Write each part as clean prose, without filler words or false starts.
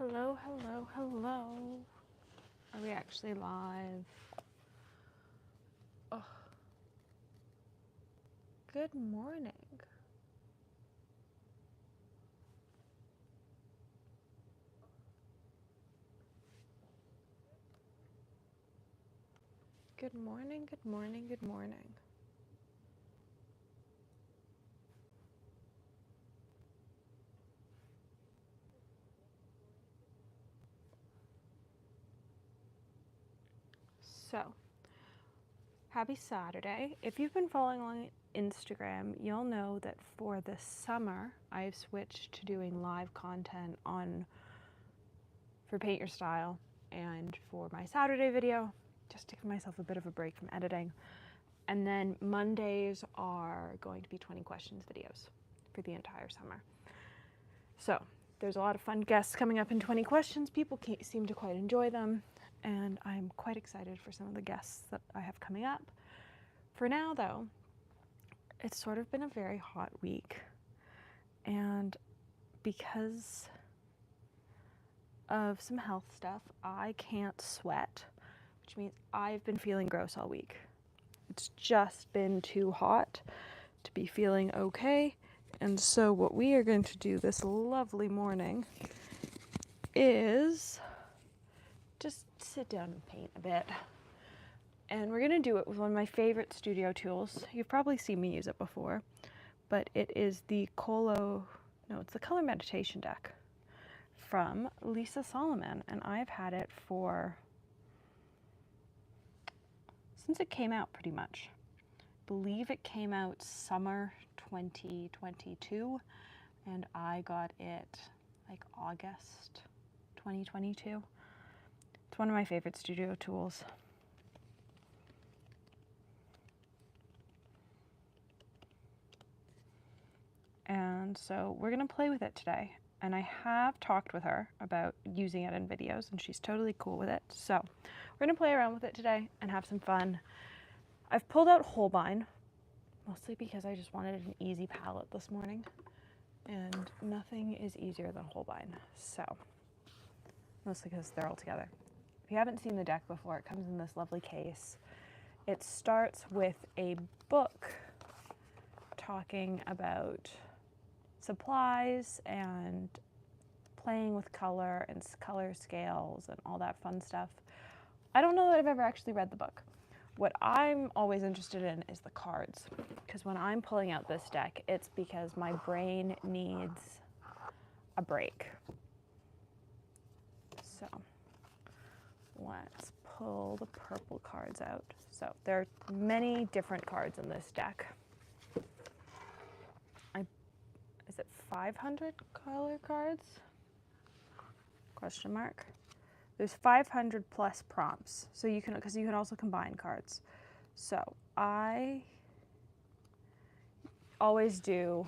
Hello, hello, hello. Are we actually live? Oh. Good morning. Good morning, good morning, good morning. So, happy Saturday. If you've been following along Instagram, you'll know that for the summer, I've switched to doing live content for Paint Your Style and for my Saturday video, just to give myself a bit of a break from editing. And then Mondays are going to be 20 questions videos for the entire summer. So there's a lot of fun guests coming up in 20 questions. People seem to quite enjoy them. And I'm quite excited for some of the guests that I have coming up. For now, though, it's sort of been a very hot week. And because of some health stuff, I can't sweat, which means I've been feeling gross all week. It's just been too hot to be feeling okay. And so what we are going to do this lovely morning is just sit down and paint a bit. And we're going to do it with one of my favorite studio tools. You've probably seen me use it before, but it is the Color Meditation deck from Lisa Solomon. And I've had it since it came out pretty much. I believe it came out summer 2022, and I got it like August 2022. It's one of my favorite studio tools. And so we're gonna play with it today. And I have talked with her about using it in videos, and she's totally cool with it. So we're gonna play around with it today and have some fun. I've pulled out Holbein, mostly because I just wanted an easy palette this morning. And nothing is easier than Holbein. So, mostly because they're all together. If you haven't seen the deck before, it comes in this lovely case. It starts with a book talking about supplies and playing with color and color scales and all that fun stuff. I don't know that I've ever actually read the book. What I'm always interested in is the cards, because when I'm pulling out this deck, it's because my brain needs a break. So let's pull the purple cards out. So there are many different cards in this deck. Is it 500 color cards? Question mark. There's 500 plus prompts, so because you can also combine cards. So I always do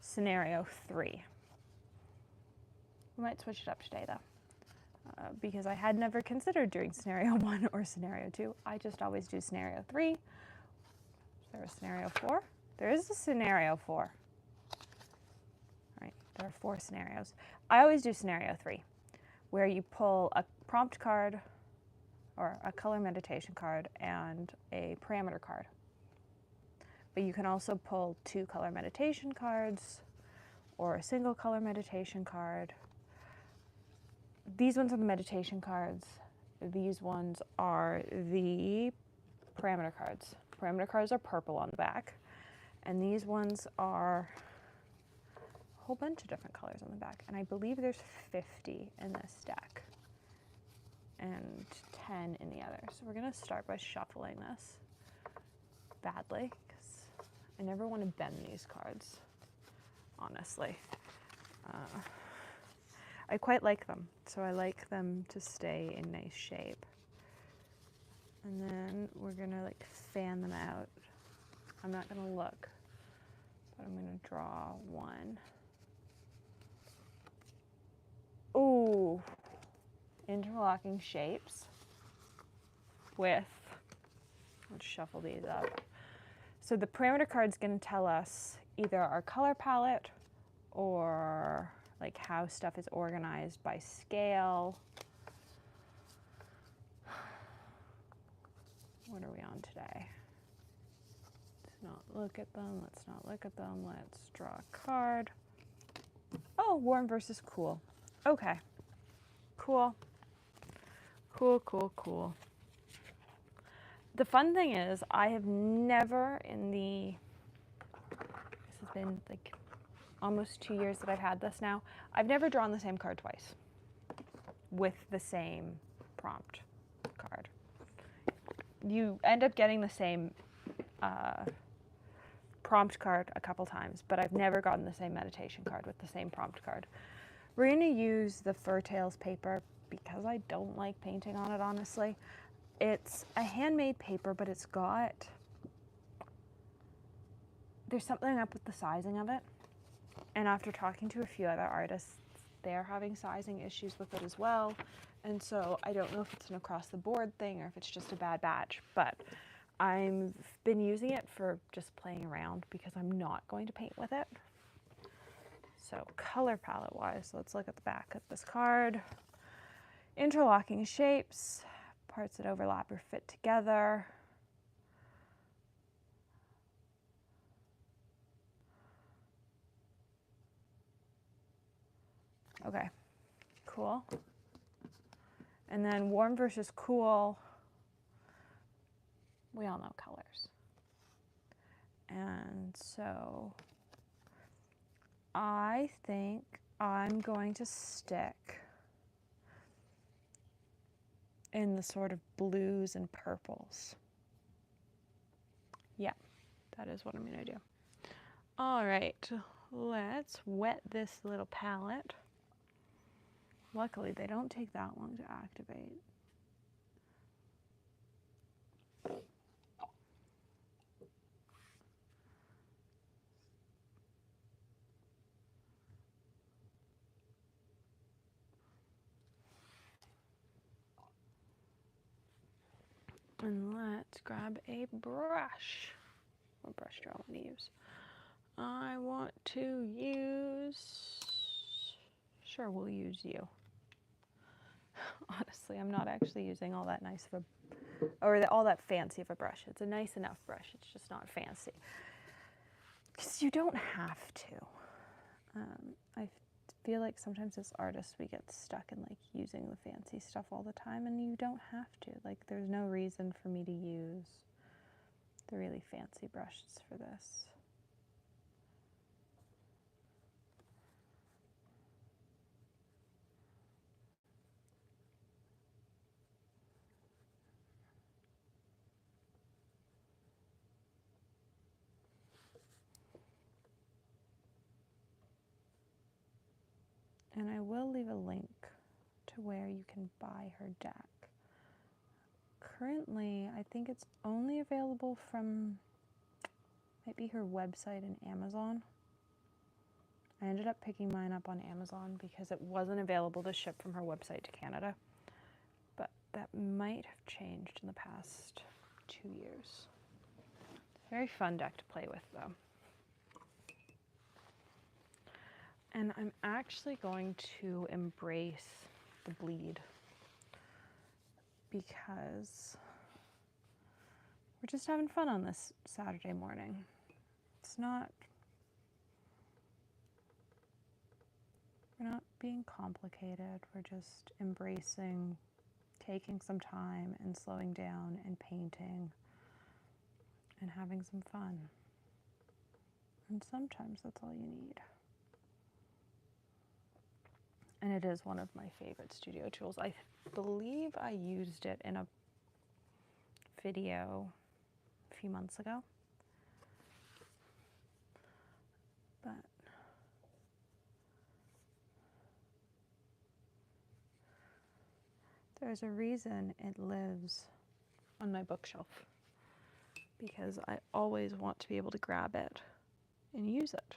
scenario 3. We might switch it up today though, because I had never considered doing scenario 1 or scenario 2. I just always do scenario 3. Is there a scenario 4? There is a scenario 4. Right, there are 4 scenarios. I always do scenario 3, where you pull a prompt card or a color meditation card and a parameter card. But you can also pull 2 color meditation cards or a single color meditation card. These ones are the meditation cards. These ones are the parameter cards. Parameter cards are purple on the back. And these ones are a whole bunch of different colors on the back. And I believe there's 50 in this deck and 10 in the other. So we're gonna start by shuffling this badly, because I never want to bend these cards, honestly. I quite like them, so I like them to stay in nice shape. And then we're gonna like fan them out. I'm not gonna look, but I'm gonna draw one. Ooh, interlocking shapes with, let's shuffle these up. So the parameter card's gonna tell us either our color palette or like how stuff is organized by scale. What are we on today? Let's not look at them. Let's not look at them. Let's draw a card. Oh, warm versus cool. Okay. Cool. Cool, cool, cool. The fun thing is, I have never this has been like almost 2 years that I've had this now. I've never drawn the same card twice with the same prompt card. You end up getting the same prompt card a couple times, but I've never gotten the same meditation card with the same prompt card. We're going to use the Fur Tales paper because I don't like painting on it, honestly. It's a handmade paper, but there's something up with the sizing of it. And after talking to a few other artists, they're having sizing issues with it as well. And so I don't know if it's an across the board thing or if it's just a bad batch, but I've been using it for just playing around because I'm not going to paint with it. So color palette wise, let's look at the back of this card. Interlocking shapes, parts that overlap or fit together. Okay, cool. And then warm versus cool, we all know colors. And so I think I'm going to stick in the sort of blues and purples. Yeah, that is what I'm going to do. All right, let's wet this little palette. Luckily, they don't take that long to activate. And let's grab a brush. What brush do I want to use? I want to use, sure, we'll use you. Honestly, I'm not actually using all that nice of all that fancy of a brush. It's a nice enough brush, it's just not fancy. Because you don't have to. I feel like sometimes as artists we get stuck in like using the fancy stuff all the time, and you don't have to. Like, there's no reason for me to use the really fancy brushes for this. And I will leave a link to where you can buy her deck. Currently, I think it's only available from maybe her website and Amazon. I ended up picking mine up on Amazon because it wasn't available to ship from her website to Canada. But that might have changed in the past 2 years. It's a very fun deck to play with, though. And I'm actually going to embrace the bleed because we're just having fun on this Saturday morning. We're not being complicated. We're just embracing, taking some time and slowing down and painting and having some fun. And sometimes that's all you need. And it is one of my favorite studio tools. I believe I used it in a video a few months ago. But there's a reason it lives on my bookshelf, because I always want to be able to grab it and use it.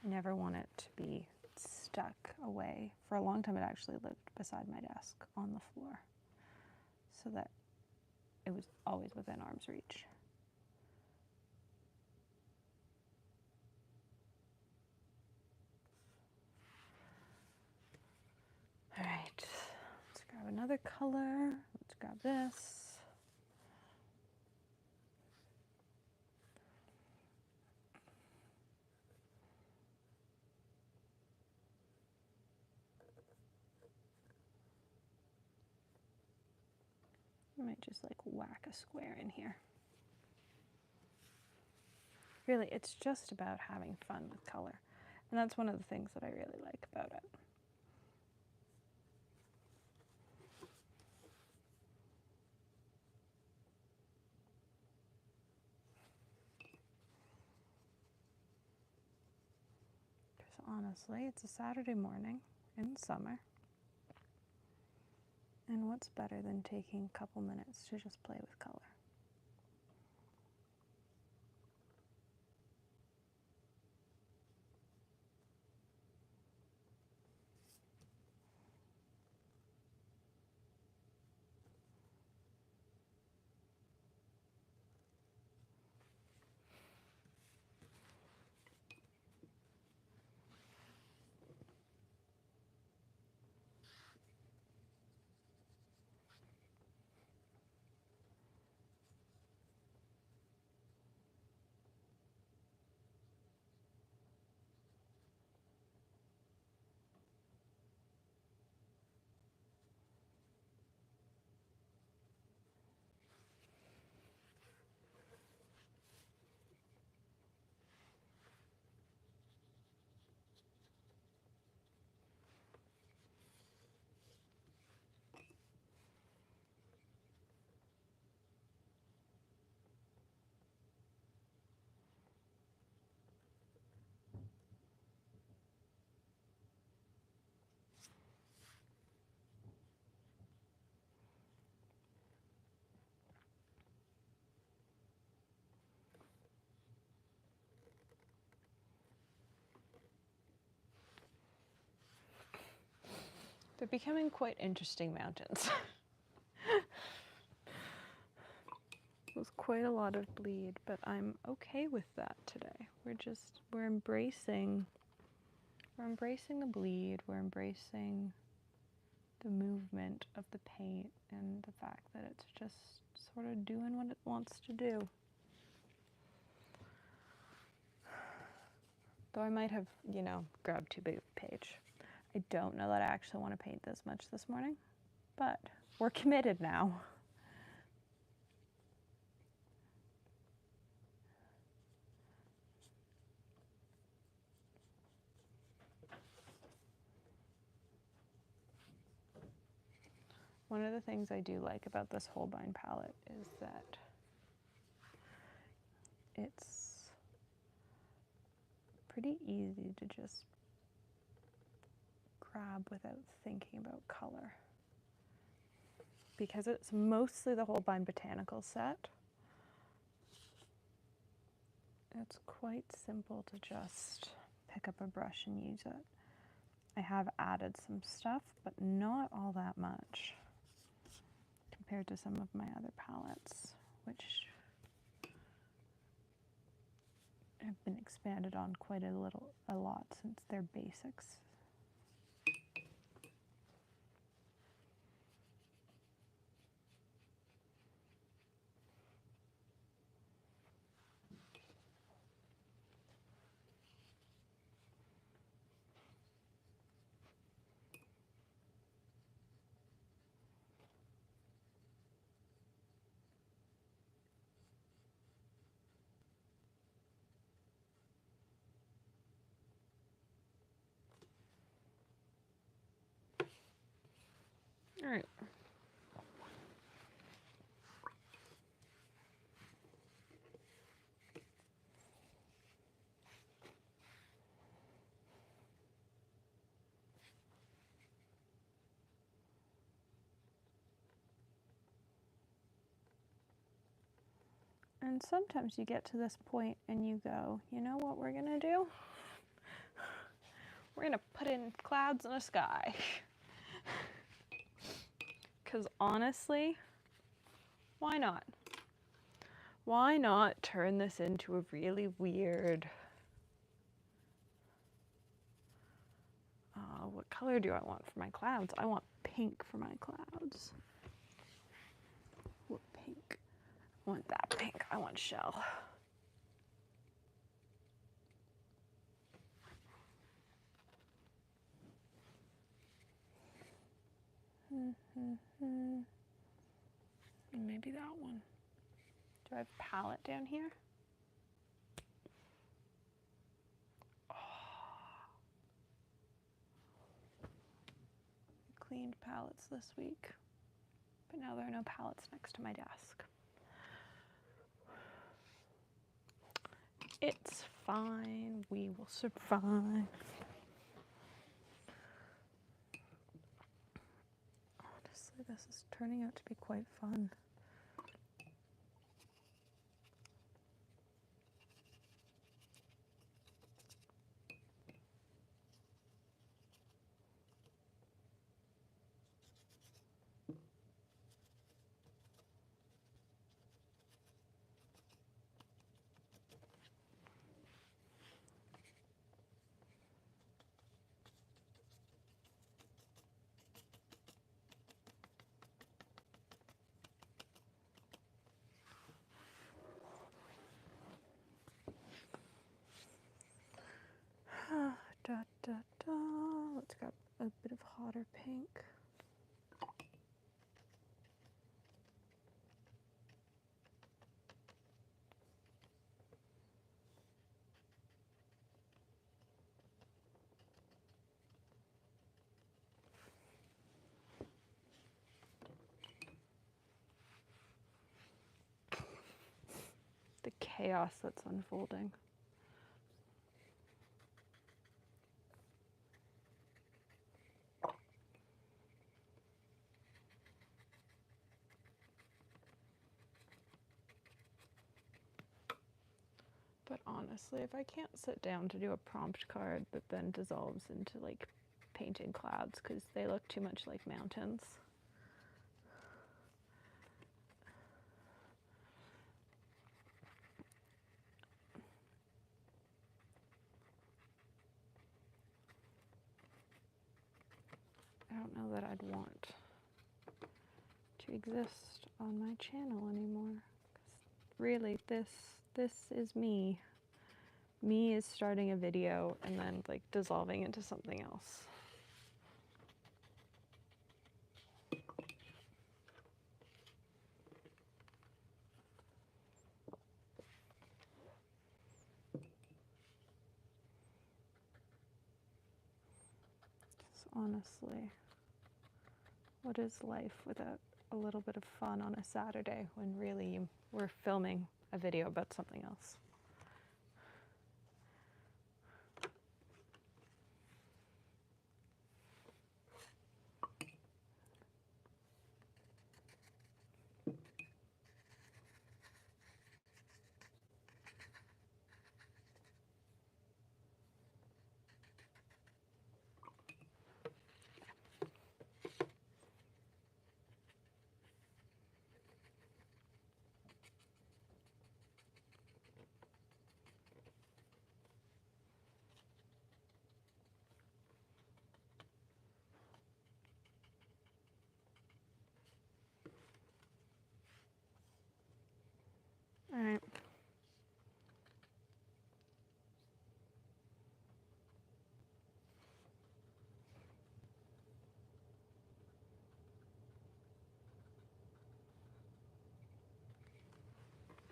I never want it to be stuck away. For a long time, it actually lived beside my desk on the floor so that it was always within arm's reach. another color. Let's grab this. I might just like whack a square in here. Really, it's just about having fun with color. And that's one of the things that I really like about it. Because honestly, it's a Saturday morning in summer. And what's better than taking a couple minutes to just play with color? They're becoming quite interesting mountains. It was quite a lot of bleed, but I'm okay with that today. We're embracing the bleed, we're embracing the movement of the paint and the fact that it's just sort of doing what it wants to do. Though I might have, grabbed too big of a page. I don't know that I actually want to paint this much this morning, but we're committed now. One of the things I do like about this Holbein palette is that it's pretty easy to just grab without thinking about color. Because it's mostly the Holbein botanical set, it's quite simple to just pick up a brush and use it. I have added some stuff, but not all that much compared to some of my other palettes, which have been expanded on quite a lot since they're basics. All right. And sometimes you get to this point and you go, you know what we're gonna do? We're gonna put in clouds and a sky. Because honestly, why not? Why not turn this into a really weird, what color do I want for my clouds? I want pink for my clouds. What pink? I want that pink. I want shell. Maybe that one. Do I have palette down here? Oh. Cleaned palettes this week, but now there are no palettes next to my desk. It's fine. We will survive. Honestly, this is turning out to be quite fun. Da, da, da. Let's grab a bit of hotter pink. The chaos that's unfolding. But honestly, if I can't sit down to do a prompt card that then dissolves into like painting clouds because they look too much like mountains. I don't know that I'd want to exist on my channel anymore. 'Cause really, this is me. Me is starting a video and then like dissolving into something else. Honestly, what is life without a little bit of fun on a Saturday when really we're filming a video about something else? All right.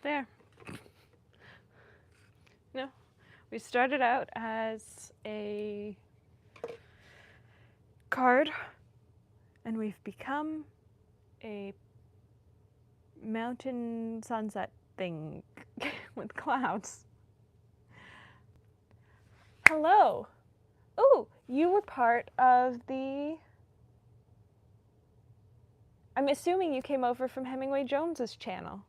There. No, we started out as a card and we've become a mountain sunset thing with clouds. Hello. Oh, you were part of the... I'm assuming you came over from Hemingway Jones's channel,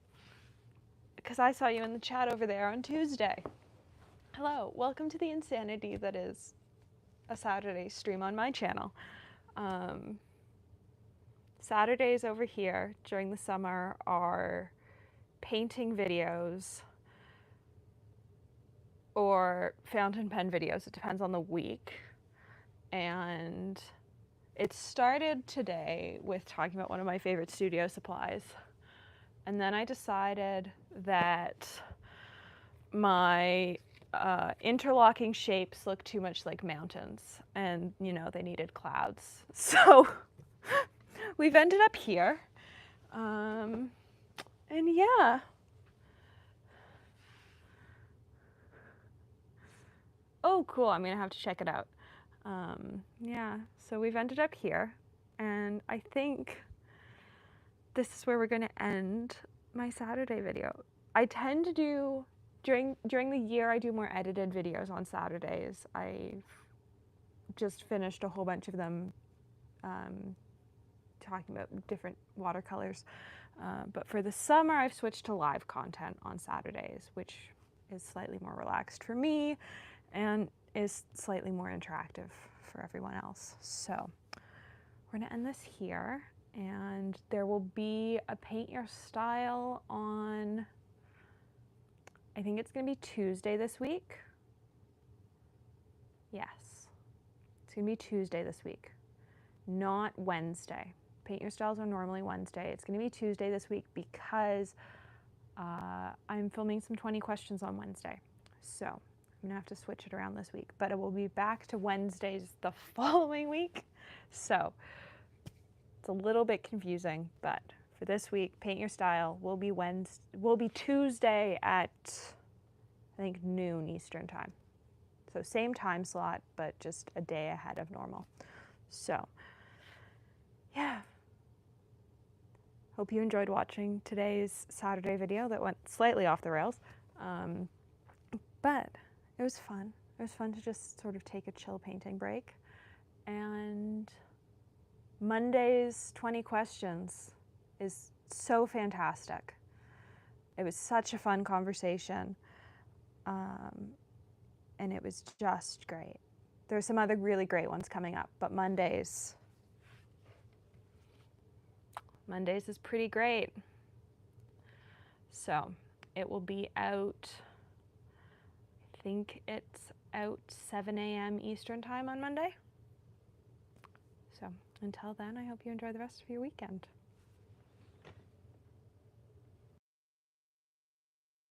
because I saw you in the chat over there on Tuesday. Hello, welcome to the insanity that is a Saturday stream on my channel. Saturdays over here during the summer are painting videos or fountain pen videos. It depends on the week. And it started today with talking about one of my favorite studio supplies. And then I decided that my interlocking shapes look too much like mountains, and you know, they needed clouds. So we've ended up here. And yeah. Oh, cool, I'm gonna have to check it out. Yeah, so we've ended up here, and I think this is where we're gonna end my Saturday video. I tend to do, during the year, I do more edited videos on Saturdays. I've just finished a whole bunch of them talking about different watercolors. But for the summer, I've switched to live content on Saturdays, which is slightly more relaxed for me and is slightly more interactive for everyone else. So we're gonna end this here, and there will be a paint your style on, I think it's gonna be Tuesday this week. Yes, it's gonna be Tuesday this week, not Wednesday. Paint your styles are normally Wednesday. It's gonna be Tuesday this week because I'm filming some 20 questions on Wednesday. So I'm gonna have to switch it around this week, but it will be back to Wednesdays the following week. So it's a little bit confusing, but for this week, Paint Your Style will be Tuesday at, I think, noon Eastern time. So same time slot, but just a day ahead of normal. So yeah. Hope you enjoyed watching today's Saturday video that went slightly off the rails. But it was fun. It was fun to just sort of take a chill painting break. And Monday's 20 questions is so fantastic. It was such a fun conversation. And it was just great. There's some other really great ones coming up, but Mondays is pretty great. So it will be out, I think it's out 7 a.m. Eastern time on Monday. So until then, I hope you enjoy the rest of your weekend.